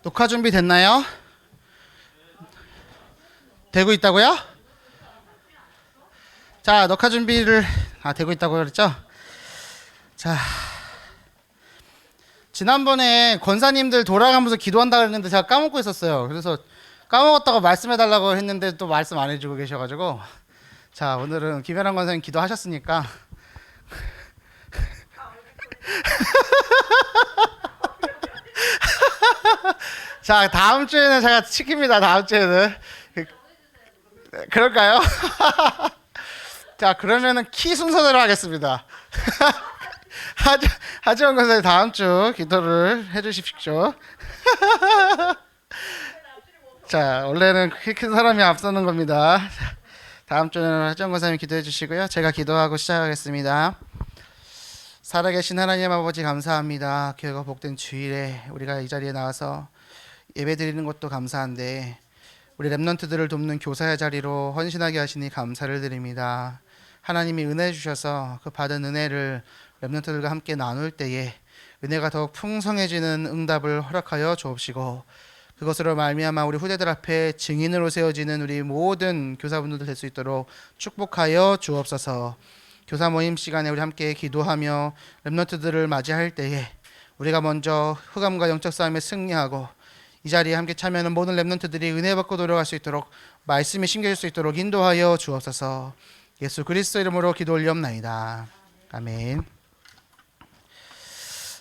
녹화 준비 됐나요? 되고 있다고요? 자, 녹화 준비를 되고 있다고 그랬죠? 자, 지난번에 권사님들 돌아가면서 기도한다 그랬는데 제가 까먹고 있었어요. 그래서 까먹었다고 말씀해달라고 했는데 또 말씀 안 해주고 계셔가지고, 자, 오늘은 김현환 권사님 기도하셨으니까 자, 다음 주에는 제가 시킵니다. 다음 주에는. 그럴까요? 자, 그러면은 키 순서대로 하겠습니다. 하지원 권사님 다음 주 기도를 해주십시오. 자, 원래는 키 큰 사람이 앞서는 겁니다. 다음 주는 하지원 권사님 기도해 주시고요. 제가 기도하고 시작하겠습니다. 살아계신 하나님 아버지 감사합니다. 교회가 복된 주일에 우리가 이 자리에 나와서 예배드리는 것도 감사한데 우리 렘넌트들을 돕는 교사의 자리로 헌신하게 하시니 감사를 드립니다. 하나님이 은혜 주셔서 그 받은 은혜를 렘넌트들과 함께 나눌 때에 은혜가 더욱 풍성해지는 응답을 허락하여 주옵시고, 그것으로 말미암아 우리 후대들 앞에 증인으로 세워지는 우리 모든 교사분들 될 수 있도록 축복하여 주옵소서. 교사 모임 시간에 우리 함께 기도하며 렘넌트들을 맞이할 때에 우리가 먼저 흑암과 영적 싸움에 승리하고 이 자리에 함께 참여하는 모든 렘넌트들이 은혜 받고 돌아갈 수 있도록, 말씀이 심겨질 수 있도록 인도하여 주옵소서. 예수 그리스도 이름으로 기도 올리옵나이다. 아멘.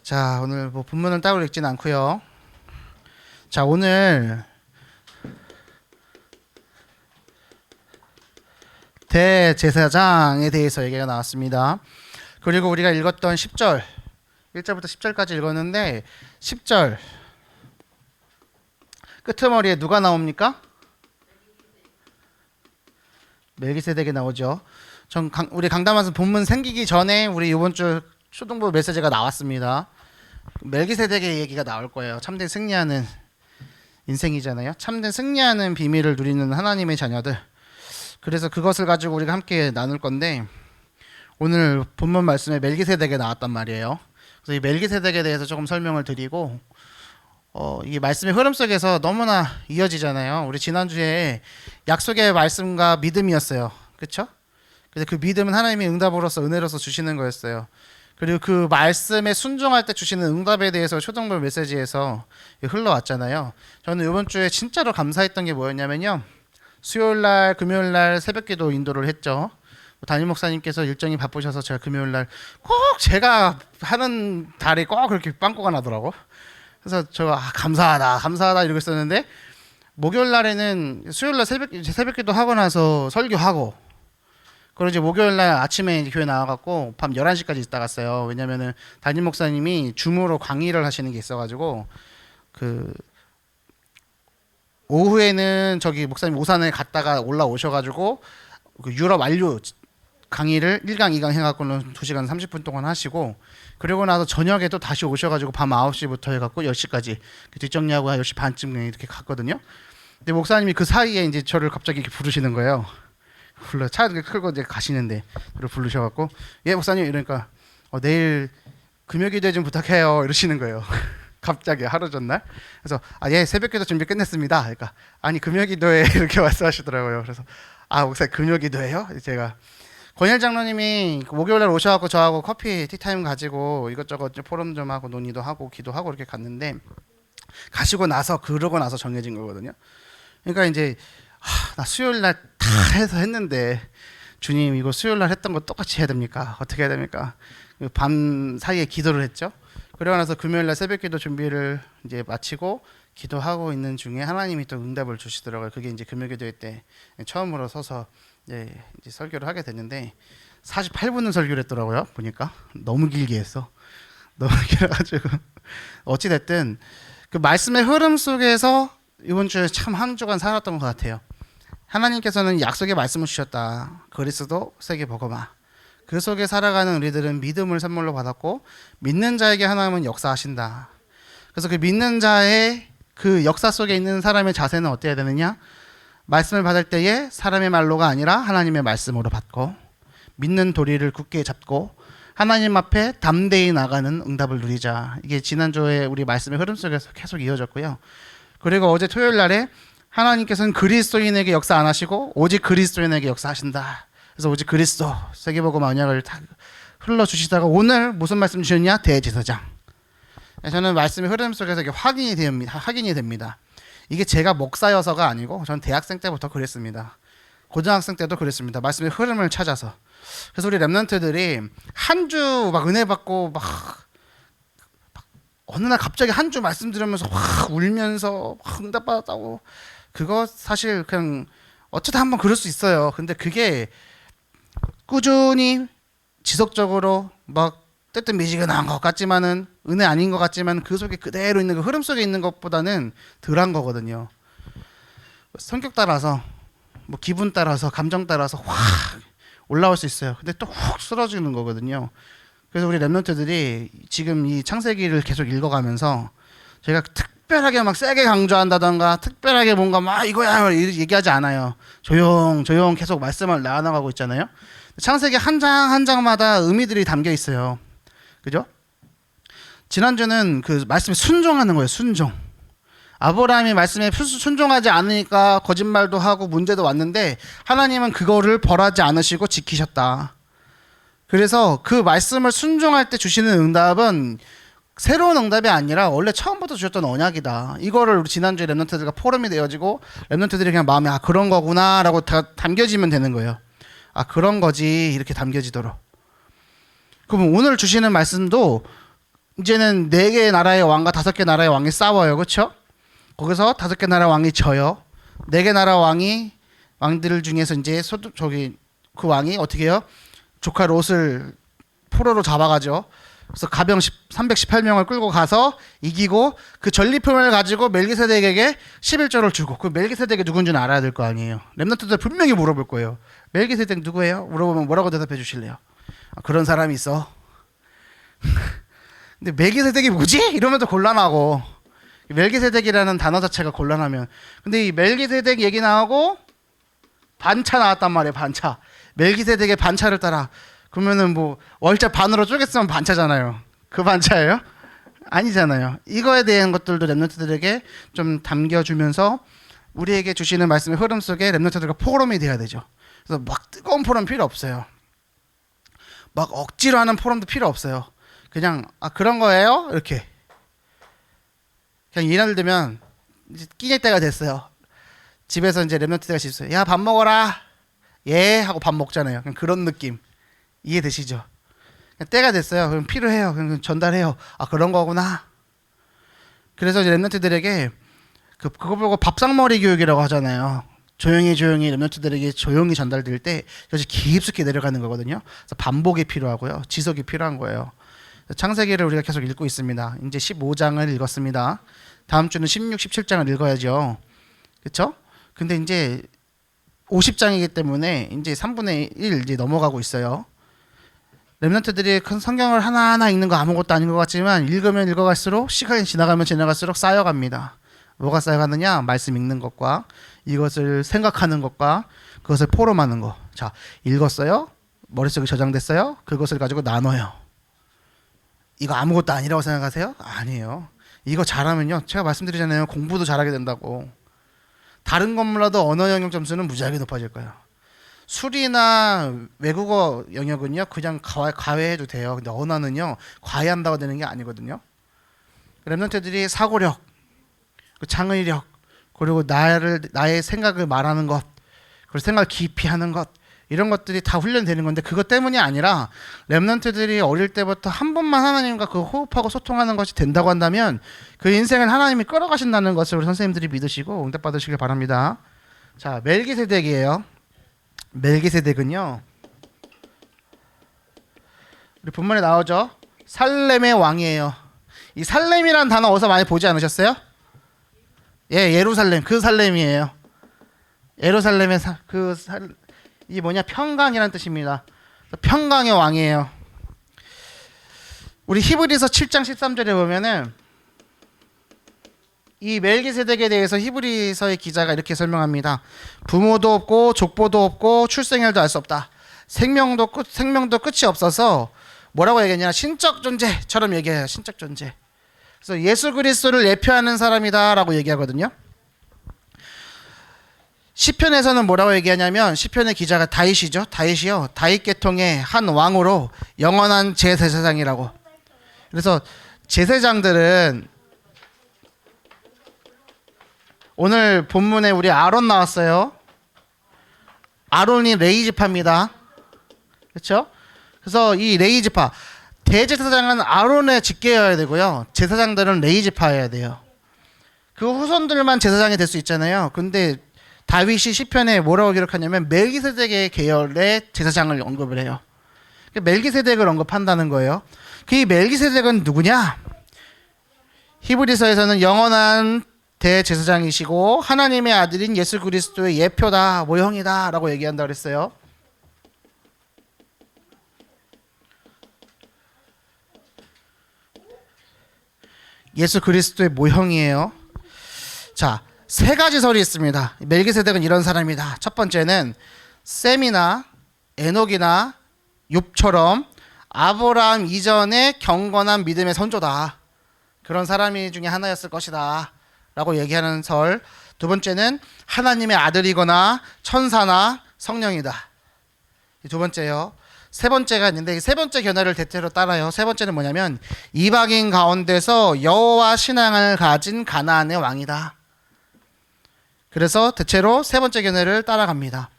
자, 오늘 본문은 따로 읽지는 않고요. 자, 오늘 대제사장에 대해서 얘기가 나왔습니다. 그리고 우리가 읽었던 10절, 1절부터 10절까지 읽었는데 10절 끄트머리에 누가 나옵니까? 멜기세덱이 나오죠. 우리 강담에서 본문 생기기 전에 우리 이번 주 초등부 메시지가 나왔습니다. 멜기세덱의 얘기가 나올 거예요. 참된 승리하는 인생이잖아요. 참된 승리하는 비밀을 누리는 하나님의 자녀들. 그래서 그것을 가지고 우리가 함께 나눌 건데, 오늘 본문 말씀에 멜기세덱에 나왔단 말이에요. 그래서 이 멜기세덱에 대해서 조금 설명을 드리고, 이 말씀의 흐름 속에서 너무나 이어지잖아요. 우리 지난주에 약속의 말씀과 믿음이었어요. 그렇죠? 근데 그 믿음은 하나님이 응답으로서 은혜로서 주시는 거였어요. 그리고 그 말씀에 순종할 때 주시는 응답에 대해서 초등부 메시지에서 흘러왔잖아요. 저는 이번 주에 진짜로 감사했던 게 뭐였냐면요, 수요일날 금요일날 새벽기도 인도를 했죠. 담임 목사님께서 일정이 바쁘셔서 제가 금요일날 꼭 제가 하는 달이 꼭 그렇게 빵꾸가 나더라고. 그래서 저 감사하다 이러고 있었는데, 목요일 날에는 수요일 날 새벽기도 하고 나서 설교하고, 그리고 이제 목요일 날 아침에 이제 교회 나와갖고 밤 11시까지 있다 갔어요. 왜냐면은 담임 목사님이 줌으로 강의를 하시는 게 있어가지고, 그 오후에는 저기 목사님 오산에 갔다가 올라오셔가지고 그 유럽 완료 강의를 1강 2강 해갖고는 2시간 30분 동안 하시고, 그리고 나서 저녁에 또 다시 오셔가지고 밤 9시부터 해갖고 10시까지 뒷정리하고 10시 반쯤 이렇게 갔거든요. 근데 목사님이 그 사이에 이제 저를 갑자기 이렇게 부르시는 거예요. 차 끌고 이제 가시는데 저를 부르셔갖고, 예 목사님 이러니까 내일 금요기도회 좀 부탁해요 이러시는 거예요. 갑자기 하루 전날. 그래서 예 새벽기도 준비 끝냈습니다. 그러니까 아니 금요기도회 이렇게 말씀하시더라고요. 그래서 목사님 금요기도회요? 제가 권일 장로님이 목요일날 오셔갖고 저하고 커피 티타임 가지고 이것저것 포럼 좀 하고 논의도 하고 기도하고 이렇게 갔는데, 가시고 나서 그러고 나서 정해진 거거든요. 그러니까 이제 나 수요일날 다 해서 했는데 주님 이거 수요일날 했던 거 똑같이 해야 됩니까? 어떻게 해야 됩니까? 밤 사이에 기도를 했죠. 그러고 나서 금요일날 새벽기도 준비를 이제 마치고 기도하고 있는 중에 하나님이 또 응답을 주시더라고요. 그게 이제 금요기도회 때 처음으로 서서 이제 설교를 하게 됐는데 48분은 설교를 했더라고요. 보니까 너무 길게 했어. 너무 길어가지고 어찌 됐든 그 말씀의 흐름 속에서 이번 주에 참 한 주간 살았던 것 같아요. 하나님께서는 약속의 말씀을 주셨다. 그리스도 세계 복음화. 그 속에 살아가는 우리들은 믿음을 선물로 받았고, 믿는 자에게 하나님은 역사하신다. 그래서 그 믿는 자의 그 역사 속에 있는 사람의 자세는 어때야 되느냐? 말씀을 받을 때에 사람의 말로가 아니라 하나님의 말씀으로 받고, 믿는 도리를 굳게 잡고, 하나님 앞에 담대히 나가는 응답을 누리자. 이게 지난주에 우리 말씀의 흐름 속에서 계속 이어졌고요. 그리고 어제 토요일 날에 하나님께서는 그리스도인에게 역사 안 하시고 오직 그리스도인에게 역사하신다. 그래서 오직 그리스도 세계복음 언약을 다 흘러주시다가 오늘 무슨 말씀 주셨냐? 대제사장. 저는 말씀의 흐름 속에서 이게 확인이 됩니다. 이게 제가 목사여서가 아니고 저는 대학생 때부터 그랬습니다. 고등학생 때도 그랬습니다. 말씀의 흐름을 찾아서. 그래서 우리 랩런트들이 한 주 막 은혜 받고 막 어느 날 갑자기 한 주 말씀 들으면서 확 울면서 막 응답받았다고. 그거 사실 그냥 어쩌다 한번 그럴 수 있어요. 근데 그게 꾸준히 지속적으로 막 뜨뜻미지근한 것 같지만은 은혜 아닌 것 같지만 그 속에 그대로 있는 그 흐름 속에 있는 것보다는 덜한 거거든요. 성격 따라서 뭐 기분 따라서 감정 따라서 확 올라올 수 있어요. 근데 또 훅 쓰러지는 거거든요. 그래서 우리 랩런트들이 지금 이 창세기를 계속 읽어가면서 제가 특별하게 막 세게 강조한다던가 특별하게 뭔가 막 이거야 얘기하지 않아요. 조용 계속 말씀을 나눠가고 있잖아요. 창세기 한 장 한 장마다 의미들이 담겨 있어요. 그죠? 지난주는 그 말씀에 순종하는 거예요. 순종. 아브라함이 말씀에 순종하지 않으니까 거짓말도 하고 문제도 왔는데 하나님은 그거를 벌하지 않으시고 지키셨다. 그래서 그 말씀을 순종할 때 주시는 응답은 새로운 응답이 아니라 원래 처음부터 주셨던 언약이다. 이거를 우리 지난주에 랩런트들과 포럼이 되어지고 랩런트들이 그냥 마음에 그런 거구나 라고 담겨지면 되는 거예요. 그런 거지 이렇게 담겨지도록. 그럼 오늘 주시는 말씀도 이제는 4개의 나라의 왕과 5개 나라의 왕이 싸워요. 그렇죠? 거기서 5개 나라 왕이 져요. 4개 나라 왕들 중에서 이제 그 왕이 어떻게 해요? 조카 롯을 포로로 잡아가죠. 그래서 가병 318명을 끌고 가서 이기고 그 전리품을 가지고 멜기세덱에게 11조를 주고 그 멜기세덱이 누군지는 알아야 될 거 아니에요. 렘넌트들 분명히 물어볼 거예요. 멜기세덱 누구예요? 물어보면 뭐라고 대답해 주실래요? 그런 사람이 있어. 근데 멜기세덱이 뭐지? 이러면 또 곤란하고 멜기세덱이라는 단어 자체가 곤란하면 근데 이 멜기세덱 얘기 나오고 반차 나왔단 말이에요. 반차. 멜기세덱의 반차를 따라 그러면은 뭐 월자 반으로 쪼갰으면 반차잖아요. 그 반차예요? 아니잖아요. 이거에 대한 것들도 랩런트들에게 좀 담겨주면서 우리에게 주시는 말씀의 흐름 속에 랩런트들과 포럼이 돼야 되죠. 그래서 막 뜨거운 포럼 필요 없어요. 막 억지로 하는 포럼도 필요 없어요. 그냥 그런 거예요? 이렇게 그냥 예를 들면 이제 끼닐 때가 됐어요. 집에서 이제 랩런트들과 있어요. 야 밥 먹어라. 예 하고 밥 먹잖아요. 그냥 그런 느낌. 이해되시죠? 때가 됐어요. 그럼 필요해요. 그럼 전달해요. 그런 거구나. 그래서 이제 랩런트들에게 그거 보고 밥상머리 교육이라고 하잖아요. 조용히 랩런트들에게 조용히 전달될 때 이것이 깊숙이 내려가는 거거든요. 그래서 반복이 필요하고요. 지속이 필요한 거예요. 창세기를 우리가 계속 읽고 있습니다. 이제 15장을 읽었습니다. 다음 주는 16, 17장을 읽어야죠. 그렇죠? 근데 이제 50장이기 때문에 이제 3분의 1 이제 넘어가고 있어요. 랩런트들이 큰 성경을 하나하나 읽는 거 아무것도 아닌 것 같지만 읽으면 읽어갈수록 시간이 지나가면 지나갈수록 쌓여갑니다. 뭐가 쌓여가느냐? 말씀 읽는 것과 이것을 생각하는 것과 그것을 포럼하는 거. 자, 읽었어요? 머릿속에 저장됐어요? 그것을 가지고 나눠요. 이거 아무것도 아니라고 생각하세요? 아니에요. 이거 잘하면요. 제가 말씀드리잖아요. 공부도 잘하게 된다고. 다른 것 몰라도 언어 영역 점수는 무지하게 높아질 거예요. 수리나 외국어 영역은요 그냥 과외해도 돼요. 근데 언어는요 과외한다고 되는 게 아니거든요. 랩런트들이 사고력, 창의력, 그리고 나의 생각을 말하는 것, 그리고 생각을 깊이 하는 것 이런 것들이 다 훈련되는 건데 그것 때문이 아니라 랩런트들이 어릴 때부터 한 번만 하나님과 그 호흡하고 소통하는 것이 된다고 한다면 그 인생을 하나님이 끌어가신다는 것을 우리 선생님들이 믿으시고 응답 받으시길 바랍니다. 자, 멜기세덱이에요. 멜기세덱은요 우리 본문에 나오죠. 살렘의 왕이에요. 이 살렘이라는 단어 어디서 많이 보지 않으셨어요? 예, 예루살렘 그 살렘이에요. 예루살렘의 이 뭐냐 평강이라는 뜻입니다. 평강의 왕이에요. 우리 히브리서 7장 13절에 보면은 이 멜기세덱에 대해서 히브리서의 기자가 이렇게 설명합니다. 부모도 없고 족보도 없고 출생일도 알 수 없다. 생명도 끝이 없어서 뭐라고 얘기하냐? 신적 존재처럼 얘기해요. 신적 존재. 그래서 예수 그리스도를 예표하는 사람이다라고 얘기하거든요. 시편에서는 뭐라고 얘기하냐면 시편의 기자가 다윗이죠. 다윗이요. 다윗 계통의 한 왕으로 영원한 제사장이라고. 그래서 제사장들은 오늘 본문에 우리 아론 나왔어요. 아론이 레위 지파입니다. 그렇죠? 그래서 이 레위 지파 대제사장은 아론의 직계여야 되고요. 제사장들은 레위 지파여야 돼요. 그 후손들만 제사장이 될 수 있잖아요. 근데 다윗이 시편에 뭐라고 기록하냐면 멜기세덱의 계열의 제사장을 언급을 해요. 멜기세덱을 언급한다는 거예요. 그 이 멜기세덱은 누구냐? 히브리서에서는 영원한 대제사장이시고 하나님의 아들인 예수 그리스도의 예표다, 모형이다 라고 얘기한다 그랬어요. 예수 그리스도의 모형이에요. 자, 세 가지 설이 있습니다. 멜기세덱은 이런 사람이다. 첫 번째는 셈이나 에녹이나 욥처럼 아브라함 이전의 경건한 믿음의 선조다. 그런 사람이 중에 하나였을 것이다 라고 얘기하는 설. 두 번째는 하나님의 아들이거나 천사나 성령이다. 이 두 번째요. 세 번째가 있는데 세 번째 견해를 대체로 따라요. 세 번째는 뭐냐면 이방인 가운데서 여호와 신앙을 가진 가나안의 왕이다. 그래서 대체로 세 번째 견해를 따라갑니다.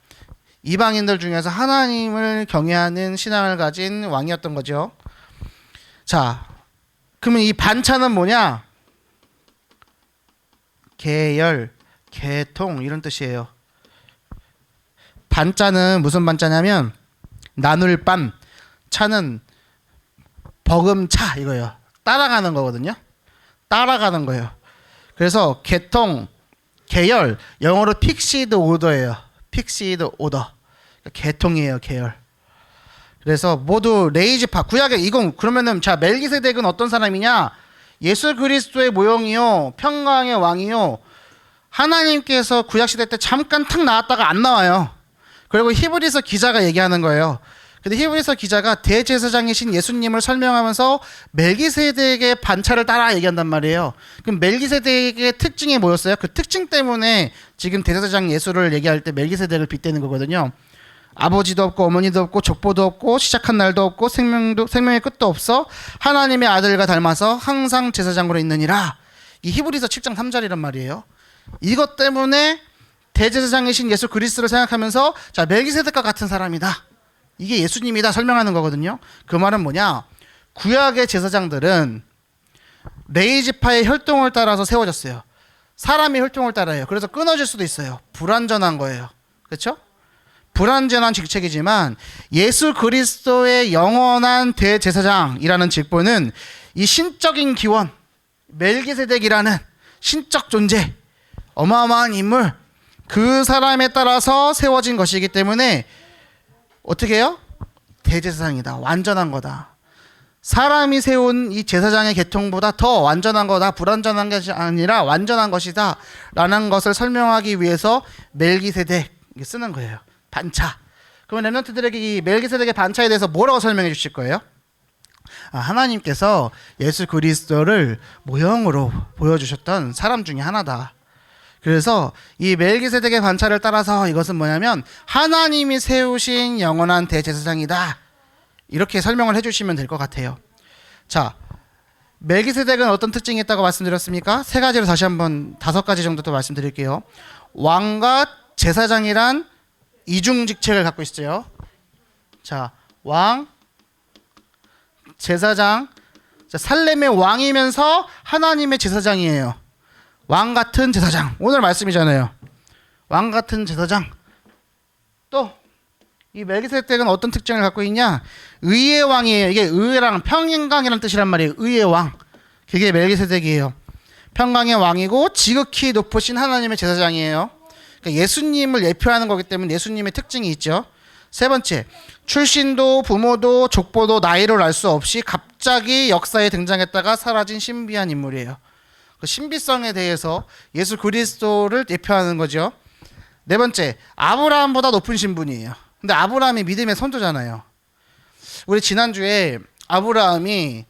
이방인들 중에서 하나님을 경외하는 신앙을 가진 왕이었던 거죠. 자, 그러면 이 반차는 뭐냐? 계열, 계통 이런 뜻이에요. 반자는 무슨 반자냐면 나눌 반, 차는 버금차 이거예요. 따라가는 거거든요. 따라가는 거예요. 그래서 계통, 계열, 영어로 픽시드 오더예요. 픽시드 오더. 계통이에요, 계열. 그래서 모두 레이지파 구약의 이건 그러면은 자 멜기세덱은 어떤 사람이냐? 예수 그리스도의 모형이요, 평강의 왕이요. 하나님께서 구약 시대 때 잠깐 탁 나왔다가 안 나와요. 그리고 히브리서 기자가 얘기하는 거예요. 근데 히브리서 기자가 대제사장이신 예수님을 설명하면서 멜기세덱의 반차를 따라 얘기한단 말이에요. 그럼 멜기세덱의 특징이 뭐였어요? 그 특징 때문에 지금 대제사장 예수를 얘기할 때 멜기세덱을 빗대는 거거든요. 아버지도 없고 어머니도 없고 족보도 없고 시작한 날도 없고 생명의 끝도 없어 하나님의 아들과 닮아서 항상 제사장으로 있느니라. 이 히브리서 7장 3절이란 말이에요. 이것 때문에 대제사장이신 예수 그리스도를 생각하면서 자 멜기세덱과 같은 사람이다. 이게 예수님이다 설명하는 거거든요. 그 말은 뭐냐? 구약의 제사장들은 레위 지파의 혈통을 따라서 세워졌어요. 사람이 혈통을 따라요. 그래서 끊어질 수도 있어요. 불완전한 거예요. 그렇죠? 불완전한 직책이지만 예수 그리스도의 영원한 대제사장이라는 직분은 이 신적인 기원, 멜기세덱이라는 신적 존재, 어마어마한 인물, 그 사람에 따라서 세워진 것이기 때문에 어떻게 해요? 대제사장이다. 완전한 거다. 사람이 세운 이 제사장의 계통보다 더 완전한 거다. 불완전한 것이 아니라 완전한 것이다 라는 것을 설명하기 위해서 멜기세덱 쓰는 거예요. 반차. 그러면 렘넌트들에게 이 멜기세덱의 반차에 대해서 뭐라고 설명해 주실 거예요? 하나님께서 예수 그리스도를 모형으로 보여주셨던 사람 중에 하나다. 그래서 이 멜기세덱의 반차를 따라서 이것은 뭐냐면 하나님이 세우신 영원한 대제사장이다. 이렇게 설명을 해주시면 될 것 같아요. 자, 멜기세덱은 어떤 특징이 있다고 말씀드렸습니까? 세 가지로 다시 한번 5가지 정도 더 말씀드릴게요. 왕과 제사장이란 이중 직책을 갖고 있어요. 자, 왕, 제사장. 자, 살렘의 왕이면서 하나님의 제사장이에요. 왕 같은 제사장. 오늘 말씀이잖아요. 왕 같은 제사장. 또 이 멜기세덱은 어떤 특징을 갖고 있냐? 의의 왕이에요. 이게 의랑 평강이라는 뜻이란 말이에요. 의의 왕. 그게 멜기세덱이에요. 평강의 왕이고 지극히 높으신 하나님의 제사장이에요. 그러니까 예수님을 예표하는 거기 때문에 예수님의 특징이 있죠. 세 번째, 출신도 부모도 족보도 나이를 알 수 없이 갑자기 역사에 등장했다가 사라진 신비한 인물이에요. 그 신비성에 대해서 예수 그리스도를 예표하는 거죠. 네 번째, 아브라함보다 높은 신분이에요. 근데 아브라함이 믿음의 선조잖아요. 우리 지난주에 아브라함이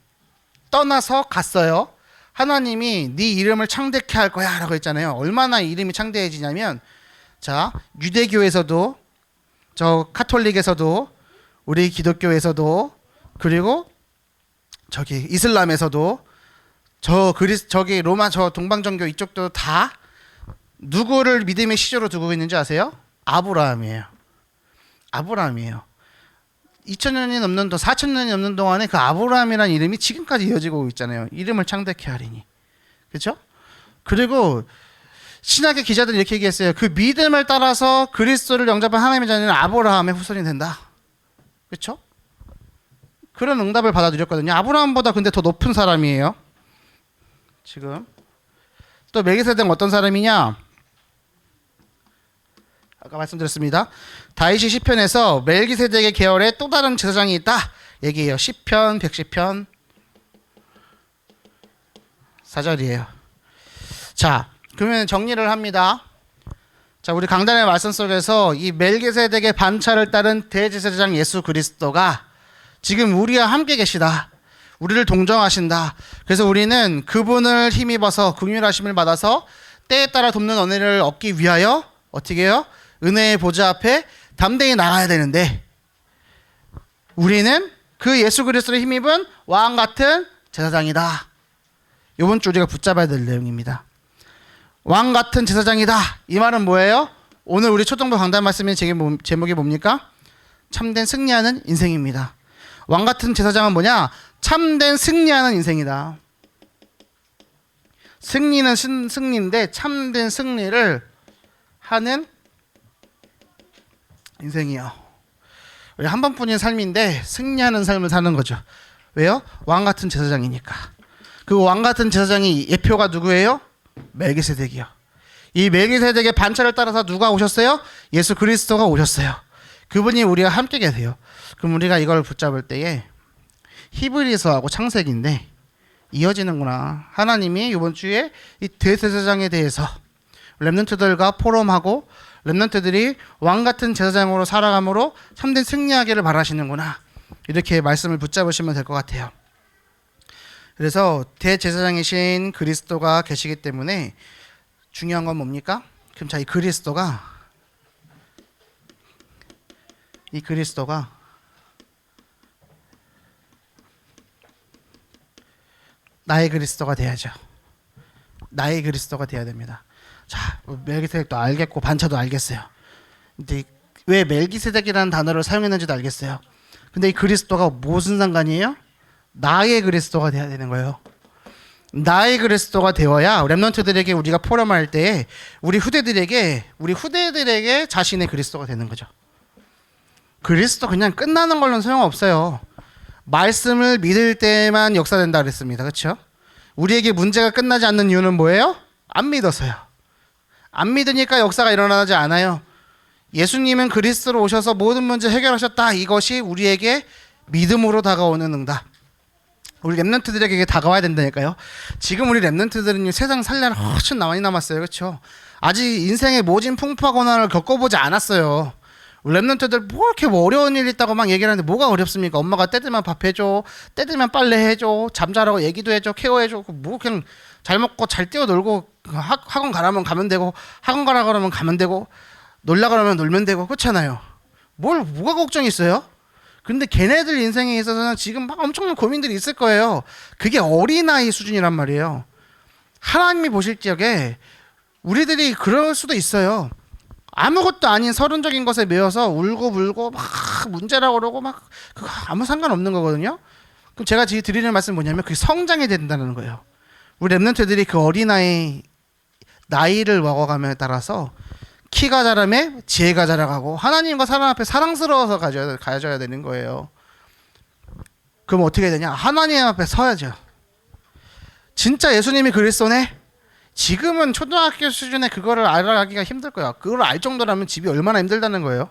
떠나서 갔어요. 하나님이 네 이름을 창대케 할 거야 라고 했잖아요. 얼마나 이름이 창대해지냐면, 자, 유대교에서도, 저 카톨릭에서도, 우리 기독교에서도, 그리고 저기 이슬람에서도, 저기 로마 저 동방정교 이쪽도 다 누구를 믿음의 시조로 두고 있는지 아세요? 아브라함이에요. 아브라함이에요. 2000년이 넘는 동안, 4000년이 넘는 동안에 그 아브라함이라는 이름이 지금까지 이어지고 있잖아요. 이름을 창대케 하리니. 그렇죠? 그리고 신학의 기자들이 이렇게 얘기했어요. 그 믿음을 따라서 그리스도를 영접한 하나님의 자녀는 아브라함의 후손이 된다. 그렇죠? 그런 응답을 받아들였거든요. 아브라함보다 근데 더 높은 사람이에요. 지금 또 멜기세덱은 어떤 사람이냐? 아까 말씀드렸습니다. 다윗이 시편에서 멜기세덱의 계열에 또 다른 제사장이 있다 얘기해요. 시편 110편 4절이에요. 자, 그러면 정리를 합니다. 자, 우리 강단의 말씀 속에서 이 멜기세덱의 반차를 따른 대제사장 예수 그리스도가 지금 우리와 함께 계시다. 우리를 동정하신다. 그래서 우리는 그분을 힘입어서 긍휼하심을 받아서 때에 따라 돕는 은혜를 얻기 위하여 어떻게 해요? 은혜의 보좌 앞에 담대히 나가야 되는데, 우리는 그 예수 그리스도를 힘입은 왕 같은 제사장이다. 이번 주 우리가 붙잡아야 될 내용입니다. 왕 같은 제사장이다. 이 말은 뭐예요? 오늘 우리 초등부 강단 말씀의 제목이 뭡니까? 참된 승리하는 인생입니다. 왕 같은 제사장은 뭐냐? 참된 승리하는 인생이다. 승리는 승리인데 참된 승리를 하는 인생이요. 우리 한 번뿐인 삶인데 승리하는 삶을 사는 거죠. 왜요? 왕 같은 제사장이니까. 그 왕 같은 제사장이 예표가 누구예요? 멜기세덱이요. 이 멜기세덱의 반차를 따라서 누가 오셨어요? 예수 그리스도가 오셨어요. 그분이 우리와 함께 계세요. 그럼 우리가 이걸 붙잡을 때에 히브리서하고 창세기인데 이어지는구나. 하나님이 이번 주에 이 대제사장에 대해서 렘넌트들과 포럼하고 렘넌트들이 왕 같은 제사장으로 살아감으로 참된 승리하기를 바라시는구나. 이렇게 말씀을 붙잡으시면 될 것 같아요. 그래서 대제사장이신 그리스도가 계시기 때문에 중요한 건 뭡니까? 그럼 자, 이 그리스도가 나의 그리스도가 돼야죠. 나의 그리스도가 돼야 됩니다. 자, 멜기세덱도 알겠고 반차도 알겠어요. 근데 왜 멜기세덱이라는 단어를 사용했는지도 알겠어요. 근데 이 그리스도가 무슨 상관이에요? 나의 그리스도가 돼야 되는 거예요. 나의 그리스도가 되어야 렘넌트들에게 우리가 포럼할 때에 우리 후대들에게 자신의 그리스도가 되는 거죠. 그리스도 그냥 끝나는 걸로는 소용없어요. 말씀을 믿을 때만 역사된다 그랬습니다. 그렇죠? 우리에게 문제가 끝나지 않는 이유는 뭐예요? 안 믿어서요. 안 믿으니까 역사가 일어나지 않아요. 예수님은 그리스도로 오셔서 모든 문제 해결하셨다. 이것이 우리에게 믿음으로 다가오는 응답. 우리 렘넌트들에게 다가와야 된다니까요. 지금 우리 렘넌트들은 세상 살 날 훨씬 많이 남았어요. 그렇죠? 아직 인생의 모진 풍파 고난을 겪어보지 않았어요. 렘넌트들 뭐 이렇게 어려운 일 있다고 막 얘기를 하는데 뭐가 어렵습니까? 엄마가 때 되면 밥 해줘, 때 되면 빨래 해줘, 잠자라고 얘기도 해줘, 케어해줘. 뭐 그냥 잘 먹고 잘 뛰어놀고 학원 가라면 가면 되고, 학원 가라 그러면 가면 되고, 놀라 그러면 놀면 되고, 그렇잖아요. 뭐가 걱정이 있어요? 근데 걔네들 인생에 있어서는 지금 막 엄청난 고민들이 있을 거예요. 그게 어린아이 수준이란 말이에요. 하나님이 보실 적에 우리들이 그럴 수도 있어요. 아무것도 아닌 서론적인 것에 매여서 울고 불고 막 문제라고 그러고 막 그거 아무 상관없는 거거든요. 그럼 제가 드리는 말씀은 뭐냐면 그게 성장이 된다는 거예요. 우리 렘넌트들이 그 어린아이 나이를 먹어감에 따라서 키가 자라면 지혜가 자라가고 하나님과 사람 앞에 사랑스러워서 가져야 되는 거예요. 그럼 어떻게 해야 되냐? 하나님 앞에 서야죠. 진짜 예수님이 그리스도네? 지금은 초등학교 수준에 그거를 알아가기가 힘들 거야. 그걸 알 정도라면 집이 얼마나 힘들다는 거예요.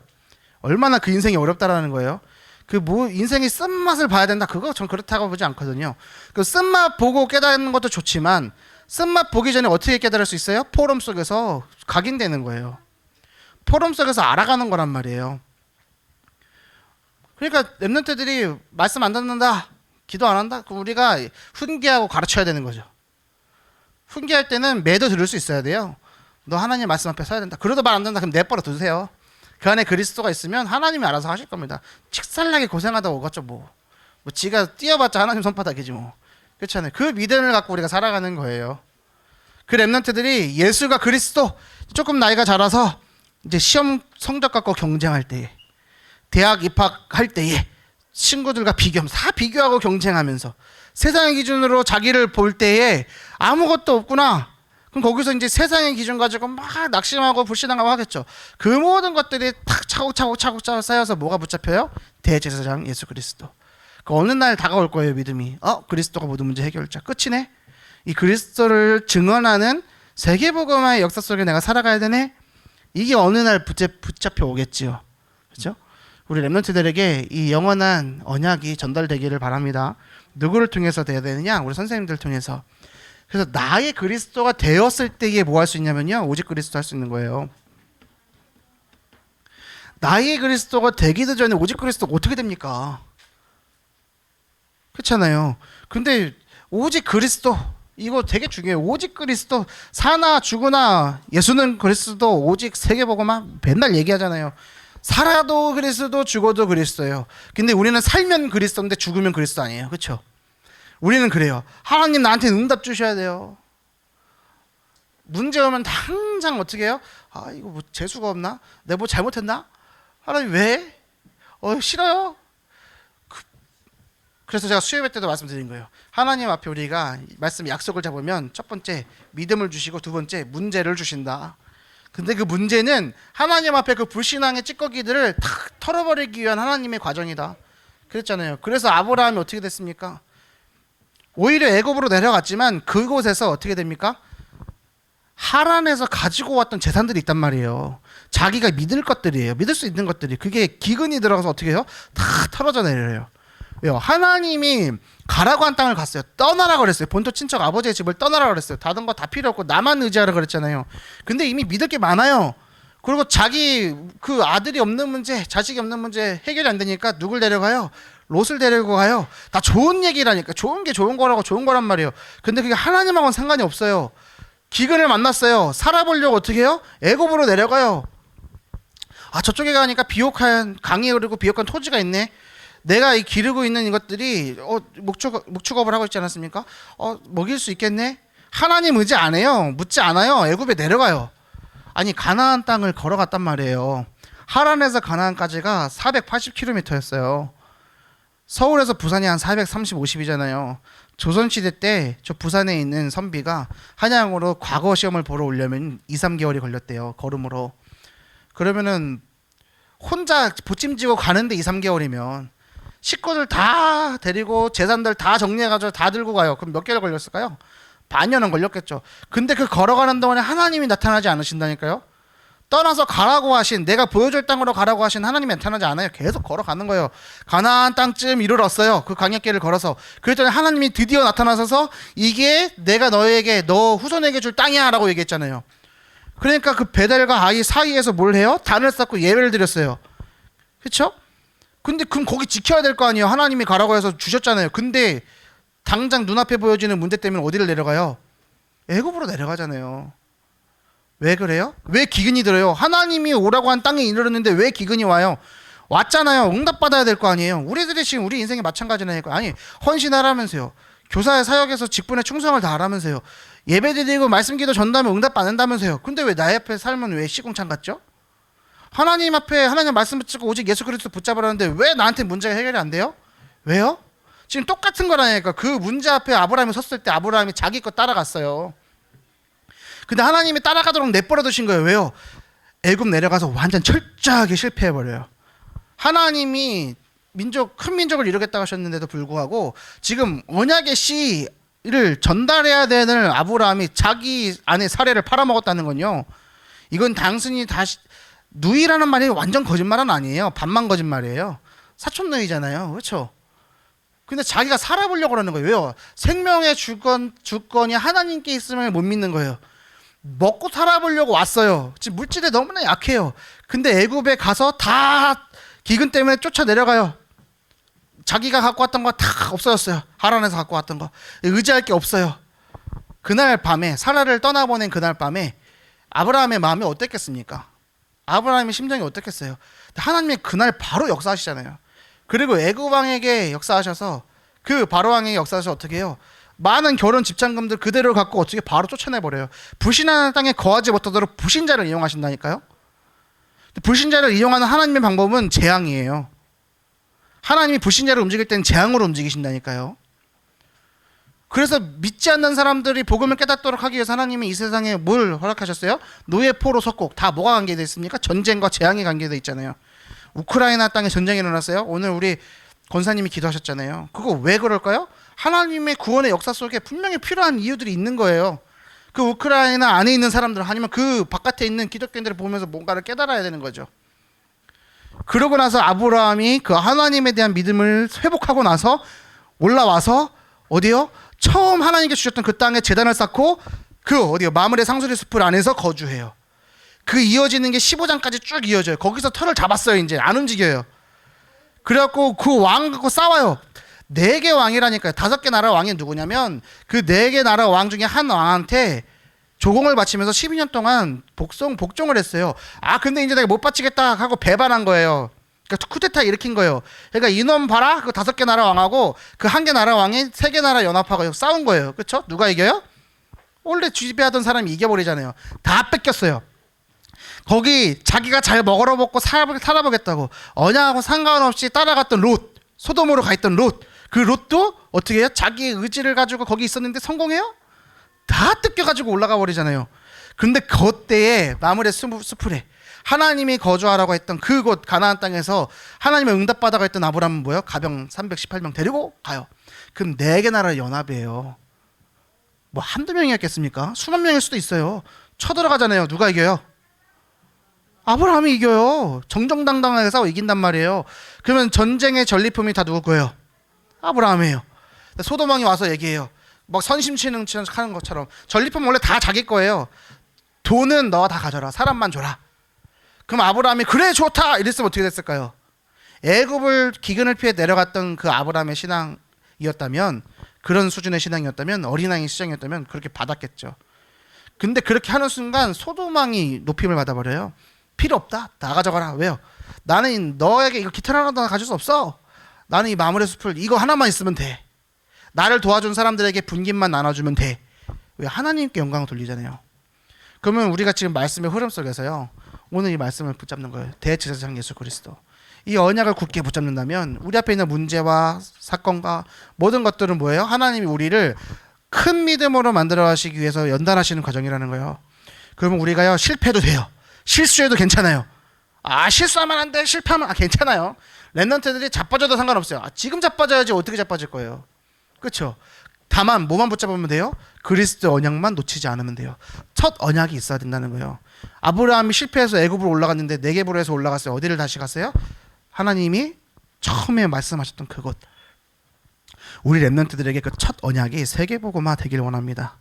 얼마나 그 인생이 어렵다라는 거예요. 그 뭐 인생의 쓴맛을 봐야 된다. 그거 전 그렇다고 보지 않거든요. 그 쓴맛 보고 깨닫는 것도 좋지만 쓴맛 보기 전에 어떻게 깨달을 수 있어요? 포럼 속에서 각인되는 거예요. 포럼 속에서 알아가는 거란 말이에요. 그러니까 렘넌트들이 말씀 안 듣는다. 기도 안 한다? 그럼 우리가 훈계하고 가르쳐야 되는 거죠. 훈계할 때는 매도 들을 수 있어야 돼요. 너 하나님 말씀 앞에 서야 된다. 그래도 말 안 된다. 그럼 내버려 두세요. 그 안에 그리스도가 있으면 하나님이 알아서 하실 겁니다. 칙살나게 고생하다 오겠죠 뭐 지가 뛰어봤자 하나님 손바닥이지 뭐. 그렇잖아요. 그 믿음을 갖고 우리가 살아가는 거예요. 그 렘넌트들이 예수가 그리스도 조금 나이가 자라서 이제 시험 성적 갖고 경쟁할 때에 대학 입학할 때에 친구들과 비교하면서 다 비교하고 경쟁하면서 세상의 기준으로 자기를 볼 때에 아무것도 없구나. 그럼 거기서 이제 세상의 기준 가지고 막 낙심하고 불신하고 하겠죠. 그 모든 것들이 탁 차곡차곡 쌓여서 뭐가 붙잡혀요? 대제사장 예수 그리스도. 그 어느 날 다가올 거예요 믿음이. 그리스도가 모든 문제 해결자. 끝이네. 이 그리스도를 증언하는 세계복음화의 역사 속에 내가 살아가야 되네. 이게 어느 날 붙잡혀 오겠지요. 그렇죠? 우리 렘넌트들에게 이 영원한 언약이 전달되기를 바랍니다. 누구를 통해서 돼야 되느냐? 우리 선생님들 통해서. 그래서 나의 그리스도가 되었을 때에 뭐 할 수 있냐면요. 오직 그리스도 할 수 있는 거예요. 나의 그리스도가 되기도 전에 오직 그리스도가 어떻게 됩니까? 그렇잖아요. 근데 오직 그리스도 이거 되게 중요해요. 오직 그리스도 사나 죽으나 예수는 그리스도 오직 세계복음화 맨날 얘기하잖아요. 살아도 그리스도 죽어도 그리스도예요. 근데 우리는 살면 그리스도인데 죽으면 그리스도 아니에요. 그렇죠? 우리는 그래요. 하나님 나한테 응답 주셔야 돼요. 문제 오면 당장 어떻게 해요? 이거 뭐 재수가 없나? 내가 뭐 잘못했나? 하나님 왜? 싫어요. 그래서 제가 수요일 때도 말씀드린 거예요. 하나님 앞에 우리가 말씀 약속을 잡으면 첫 번째 믿음을 주시고 두 번째 문제를 주신다. 근데 그 문제는 하나님 앞에 그 불신앙의 찌꺼기들을 탁 털어버리기 위한 하나님의 과정이다. 그랬잖아요. 그래서 아브라함이 어떻게 됐습니까? 오히려 애굽으로 내려갔지만 그곳에서 어떻게 됩니까? 하란에서 가지고 왔던 재산들이 있단 말이에요. 자기가 믿을 것들이에요. 믿을 수 있는 것들이. 그게 기근이 들어가서 어떻게 해요? 다 털어져 내려요. 왜요? 하나님이 가라고 한 땅을 갔어요. 떠나라 그랬어요. 본토 친척 아버지의 집을 떠나라 그랬어요. 다른 거 다 필요 없고 나만 의지하라 그랬잖아요. 근데 이미 믿을 게 많아요. 그리고 자기 그 아들이 없는 문제, 자식이 없는 문제 해결이 안 되니까 누굴 데려가요? 롯을 데리고 가요. 다 좋은 얘기라니까. 좋은 게 좋은 거라고 좋은 거란 말이에요. 근데 그게 하나님하고는 상관이 없어요. 기근을 만났어요. 살아보려고 어떻게 해요? 애굽으로 내려가요. 저쪽에 가니까 비옥한 강이 흐르고 비옥한 토지가 있네. 내가 이 기르고 있는 이것들이 목축업을 하고 있지 않았습니까? 먹일 수 있겠네. 하나님 의지 안 해요. 묻지 않아요. 애굽에 내려가요. 아니 가나안 땅을 걸어갔단 말이에요. 하란에서 가나안까지가 480km였어요. 서울에서 부산이 한 430, 50이잖아요. 조선시대 때 저 부산에 있는 선비가 한양으로 과거 시험을 보러 오려면 2, 3개월이 걸렸대요. 걸음으로. 그러면은 혼자 보찜지고 가는데 2, 3개월이면 식구들 다 데리고 재산들 다 정리해가지고 다 들고 가요. 그럼 몇 개월 걸렸을까요? 반년은 걸렸겠죠. 근데 그 걸어가는 동안에 하나님이 나타나지 않으신다니까요. 떠나서 가라고 하신, 내가 보여줄 땅으로 가라고 하신 하나님이 나타나지 않아요. 계속 걸어가는 거예요. 가나안 땅쯤 이르렀어요. 그 광야길을 걸어서. 그랬더니 하나님이 드디어 나타나셔서 이게 내가 너에게, 너 후손에게 줄 땅이야 라고 얘기했잖아요. 그러니까 그 베델과 아이 사이에서 뭘 해요? 단을 쌓고 예배를 드렸어요. 그렇죠? 근데 그럼 거기 지켜야 될 거 아니에요. 하나님이 가라고 해서 주셨잖아요. 근데 당장 눈앞에 보여지는 문제 때문에 어디를 내려가요? 애굽으로 내려가잖아요. 왜 그래요? 왜 기근이 들어요? 하나님이 오라고 한 땅에 이르렀는데 왜 기근이 와요? 왔잖아요. 응답받아야 될 거 아니에요. 우리들이 지금 우리 인생이 마찬가지라니까. 아니 헌신하라면서요. 교사의 사역에서 직분에 충성을 다하라면서요. 예배드리고 말씀기도 전담에 응답 받는다면서요. 근데 왜 나의 앞에 살면 왜 시궁창 같죠? 하나님 앞에 하나님 말씀 붙잡고 오직 예수 그리스도 붙잡으라는데 왜 나한테 문제가 해결이 안 돼요? 왜요? 지금 똑같은 거라니까. 그 문제 앞에 아브라함이 섰을 때 아브라함이 자기 것 따라갔어요. 근데 하나님이 따라가도록 내버려 두신 거예요. 왜요? 애굽 내려가서 완전 철저하게 실패해버려요. 하나님이 큰 민족을 이루겠다고 하셨는데도 불구하고 지금 언약의 씨를 전달해야 되는 아브라함이 자기 안에 사례를 팔아먹었다는 건요. 이건 단순히 누이라는 말이 완전 거짓말은 아니에요. 반만 거짓말이에요. 사촌누이잖아요. 그렇죠? 근데 자기가 살아보려고 그러는 거예요. 왜요? 생명의 주권이 하나님께 있음을 못 믿는 거예요. 먹고 살아보려고 왔어요. 지금 물질에 너무나 약해요. 근데 애굽에 가서 다 기근 때문에 쫓아 내려가요. 자기가 갖고 왔던 거 다 없어졌어요. 하란에서 갖고 왔던 거 의지할 게 없어요. 그날 밤에 사라를 떠나보낸 그날 밤에 아브라함의 마음이 어땠겠습니까? 아브라함의 심정이 어땠겠어요? 하나님이 그날 바로 역사하시잖아요. 그리고 애굽 왕에게 역사하셔서 그 바로 왕에게 역사하셔서 어떻게 해요? 많은 결혼 집착금들 그대로 갖고 어떻게 바로 쫓아내버려요. 불신하는 땅에 거하지 못하도록 불신자를 이용하신다니까요. 불신자를 이용하는 하나님의 방법은 재앙이에요. 하나님이 불신자를 움직일 때는 재앙으로 움직이신다니까요. 그래서 믿지 않는 사람들이 복음을 깨닫도록 하기 위해서 하나님이 이 세상에 뭘 허락하셨어요? 노예, 포로, 석국 다 뭐가 관계되어 있습니까? 전쟁과 재앙이 관계되어 있잖아요. 우크라이나 땅에 전쟁이 일어났어요. 오늘 우리 권사님이 기도하셨잖아요. 그거 왜 그럴까요? 하나님의 구원의 역사 속에 분명히 필요한 이유들이 있는 거예요. 그 우크라이나 안에 있는 사람들 아니면 그 바깥에 있는 기독교인들을 보면서 뭔가를 깨달아야 되는 거죠. 그러고 나서 아브라함이 그 하나님에 대한 믿음을 회복하고 나서 올라와서 어디요? 처음 하나님께 주셨던 그 땅에 제단을 쌓고 그 어디요? 마므레 상수리 숲을 안에서 거주해요. 그 이어지는 게 15장까지 쭉 이어져요. 거기서 털을 잡았어요. 이제 안 움직여요. 그래갖고 그 왕 갖고 싸워요. 4개 왕이라니까요. 5개 나라 왕이 누구냐면 그 4개 나라 왕 중에 한 왕한테 조공을 바치면서 12년 동안 복종을 했어요. 아 근데 이제 내가 못 바치겠다 하고 배반한 거예요. 그러니까 쿠데타 일으킨 거예요. 그러니까 이놈 봐라. 그 5개 나라 왕하고 그 1개 나라 왕이 3개 나라 연합하고 싸운 거예요. 그렇죠? 누가 이겨요? 원래 지배하던 사람이 이겨버리잖아요. 다 뺏겼어요. 거기 자기가 잘 먹어먹고 살아보겠다고 언약하고 상관없이 따라갔던 롯, 소돔으로 가 있던 롯, 그 롯도 어떻게 해요? 자기의 의지를 가지고 거기 있었는데 성공해요? 다 뜯겨가지고 올라가 버리잖아요. 근데 그때에 마므레 숲에 하나님이 거주하라고 했던 그곳 가나안 땅에서 하나님의 응답받아가 있던 아브라함은 뭐예요? 가병 318명 데리고 가요. 그럼 4개 나라 연합이에요. 뭐 한두 명이었겠습니까? 수만 명일 수도 있어요. 쳐들어가잖아요. 누가 이겨요? 아브라함이 이겨요. 정정당당해서 이긴단 말이에요. 그러면 전쟁의 전리품이 다 누구 거예요? 아브라함이에요. 소돔 왕이 와서 얘기해요. 막 선심치는 하는 것처럼 전리품 원래 다 자기 거예요. 돈은 너가 다 가져라. 사람만 줘라. 그럼 아브라함이 그래 좋다 이랬으면 어떻게 됐을까요? 애굽을 기근을 피해 내려갔던 그 아브라함의 신앙이었다면, 그런 수준의 신앙이었다면, 어린아이 시장이었다면 그렇게 받았겠죠. 근데 그렇게 하는 순간 소돔 왕이 높임을 받아버려요. 필요 없다. 다 가져가라. 왜요? 나는 너에게 이거 깃털 하나도 가질 수 없어. 나는 이 마므레 숲을 이거 하나만 있으면 돼. 나를 도와준 사람들에게 분깃만 나눠주면 돼. 왜? 하나님께 영광을 돌리잖아요. 그러면 우리가 지금 말씀의 흐름 속에서요, 오늘 이 말씀을 붙잡는 거예요. 대제사장 예수 그리스도. 이 언약을 굳게 붙잡는다면 우리 앞에 있는 문제와 사건과 모든 것들은 뭐예요? 하나님이 우리를 큰 믿음으로 만들어 가시기 위해서 연단하시는 과정이라는 거예요. 그러면 우리가요, 실패도 돼요. 실수해도 괜찮아요. 아 실수하면 안 돼. 실패하면 괜찮아요. 랩런트들이 자빠져도 상관없어요. 지금 자빠져야지 어떻게 자빠질 거예요. 그렇죠? 다만 뭐만 붙잡으면 돼요? 그리스도 언약만 놓치지 않으면 돼요. 첫 언약이 있어야 된다는 거예요. 아브라함이 실패해서 애굽으로 올라갔는데 네겝으로 해서 올라갔어요. 어디를 다시 갔어요? 하나님이 처음에 말씀하셨던 그곳. 우리 랩런트들에게 그 첫 언약이 세계복음화 되길 원합니다.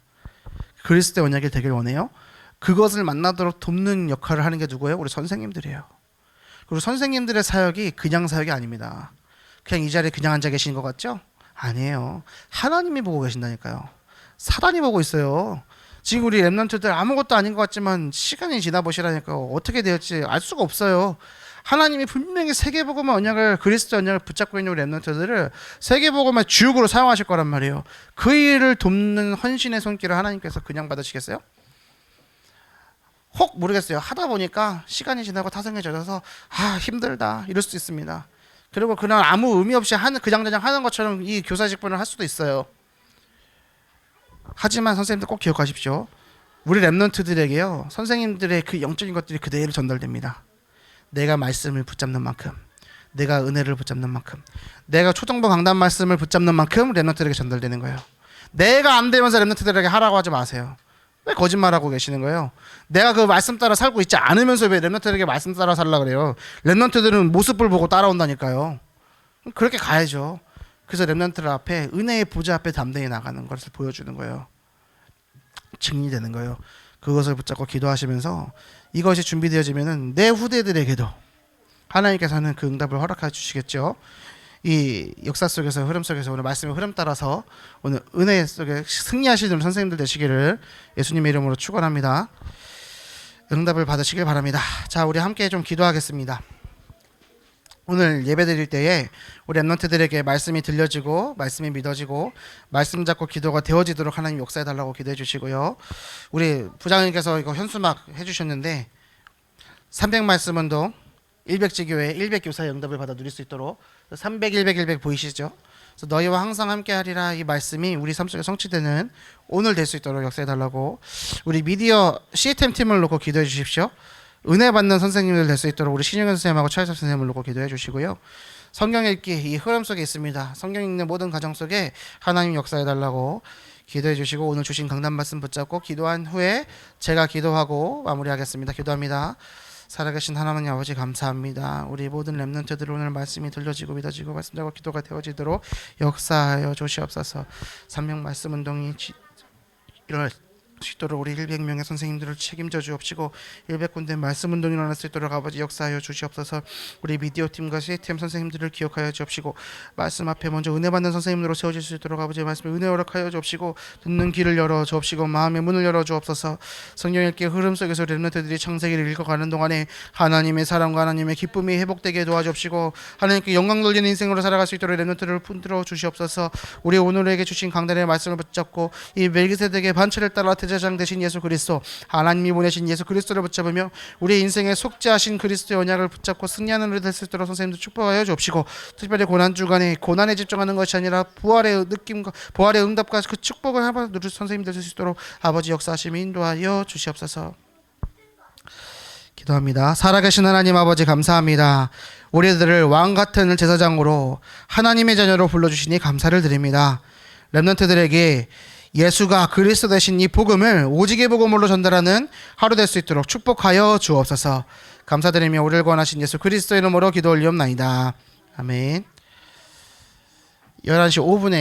그리스도의 언약이 되길 원해요. 그것을 만나도록 돕는 역할을 하는 게 누구예요? 우리 선생님들이에요. 그리고 선생님들의 사역이 그냥 사역이 아닙니다. 그냥 이 자리에 그냥 앉아 계시는 것 같죠? 아니에요. 하나님이 보고 계신다니까요. 사단이 보고 있어요. 지금 우리 랩런트들 아무것도 아닌 것 같지만 시간이 지나보시라니까 어떻게 되었지 알 수가 없어요. 하나님이 분명히 세계복음의 언약을, 그리스도 언약을 붙잡고 있는 우리 랩런트들을 세계복음의 주역으로 사용하실 거란 말이에요. 그 일을 돕는 헌신의 손길을 하나님께서 그냥 받으시겠어요? 혹 모르겠어요. 하다 보니까 시간이 지나고 타성에 젖어서 힘들다 이럴 수 있습니다. 그리고 그냥 아무 의미 없이 그냥저냥 하는 것처럼 이 교사 직분을 할 수도 있어요. 하지만 선생님들 꼭 기억하십시오. 우리 랩런트들에게요, 선생님들의 그 영적인 것들이 그대로 전달됩니다. 내가 말씀을 붙잡는 만큼, 내가 은혜를 붙잡는 만큼, 내가 초등부 강단 말씀을 붙잡는 만큼 랩런트들에게 전달되는 거예요. 내가 안 되면서 랩런트들에게 하라고 하지 마세요. 왜 거짓말하고 계시는 거예요? 내가 그 말씀 따라 살고 있지 않으면서 왜 랩런트들에게 말씀 따라 살라 그래요? 랩런트들은 모습을 보고 따라온다니까요. 그렇게 가야죠. 그래서 랩런트들 앞에 은혜의 보좌 앞에 담대히 나가는 것을 보여주는 거예요. 증인이 되는 거예요. 그것을 붙잡고 기도하시면서 이것이 준비되어지면은 내 후대들에게도 하나님께서는 그 응답을 허락해 주시겠죠. 이 역사 속에서 흐름 속에서 오늘 말씀의 흐름 따라서 오늘 은혜 속에 승리하시는 선생님들 되시기를 예수님의 이름으로 축원합니다. 응답을 받으시길 바랍니다. 자, 우리 함께 좀 기도하겠습니다. 오늘 예배 드릴 때에 우리 랩런트들에게 말씀이 들려지고 말씀이 믿어지고 말씀 잡고 기도가 되어지도록 하나님 역사해 달라고 기도해 주시고요. 우리 부장님께서 이거 현수막 해주셨는데 300말씀 운동 100지교회 100교사의 응답을 받아 누릴 수 있도록 300, 100, 100 보이시죠? 그래서 너희와 항상 함께하리라 이 말씀이 우리 삶 속에 성취되는 오늘 될 수 있도록 역사해 달라고 우리 미디어 시스템 팀을 놓고 기도해 주십시오. 은혜 받는 선생님들 될 수 있도록 우리 신영현 선생님하고 차일섭 선생님을 놓고 기도해 주시고요. 성경 읽기 이 흐름 속에 있습니다. 성경 읽는 모든 과정 속에 하나님 역사해 달라고 기도해 주시고 오늘 주신 강단 말씀 붙잡고 기도한 후에 제가 기도하고 마무리하겠습니다. 기도합니다. 살아계신 하나님 아버지 감사합니다. 우리 모든 렘넌트들 오늘 말씀이 들려지고 믿어지고 말씀자고 기도가 되어지도록 역사하여 주시옵소서. 3명 말씀 운동이 일어날 수 있도록 우리 100명의 선생님들을 책임져 주옵시고 100군데 말씀 운동이 일어날 수 있도록 아버지 역사하여 주시옵소서. 우리 미디어 팀과 CTM 선생님들을 기억하여 주옵시고 말씀 앞에 먼저 은혜 받는 선생님으로 세워질 수 있도록 아버지 말씀에 은혜 허락하여 주옵시고 듣는 길을 열어 주옵시고 마음의 문을 열어 주옵소서. 성경 읽기 흐름 속에서 렘넌트들이 창세기를 읽어가는 동안에 하나님의 사랑과 하나님의 기쁨이 회복되게 도와주옵시고 하나님께 영광 돌리는 인생으로 살아갈 수 있도록 렘넌트를 품들어 주시옵소서. 우리 오늘에게 주신 강단의 말씀을 붙잡고 이 멜기세덱의 반차를 따라 제사장 되신 예수 그리스도 하나님이 보내신 예수 그리스도를 붙잡으며 우리 인생의 속죄하신 그리스도의 언약을 붙잡고 승리하는 우리 될 수 있도록 선생님들 축복하여 주옵시고 특별히 고난 주간에 고난에 집중하는 것이 아니라 부활의 느낌과 부활의 응답과 그 축복을 한번 누릴 선생님들 될 수 있도록 아버지 역사하심이 인도하여 주시옵소서. 기도합니다. 살아계신 하나님 아버지 감사합니다. 우리들을 왕같은 제사장으로 하나님의 자녀로 불러주시니 감사를 드립니다. 렘넌트들에게 예수가 그리스도 되신 이 복음을 오직의 복음으로 전달하는 하루 될 수 있도록 축복하여 주옵소서. 감사드리며 우리를 구원하신 예수 그리스도의 이름으로 기도 올리옵나이다. 아멘. 11시 5분에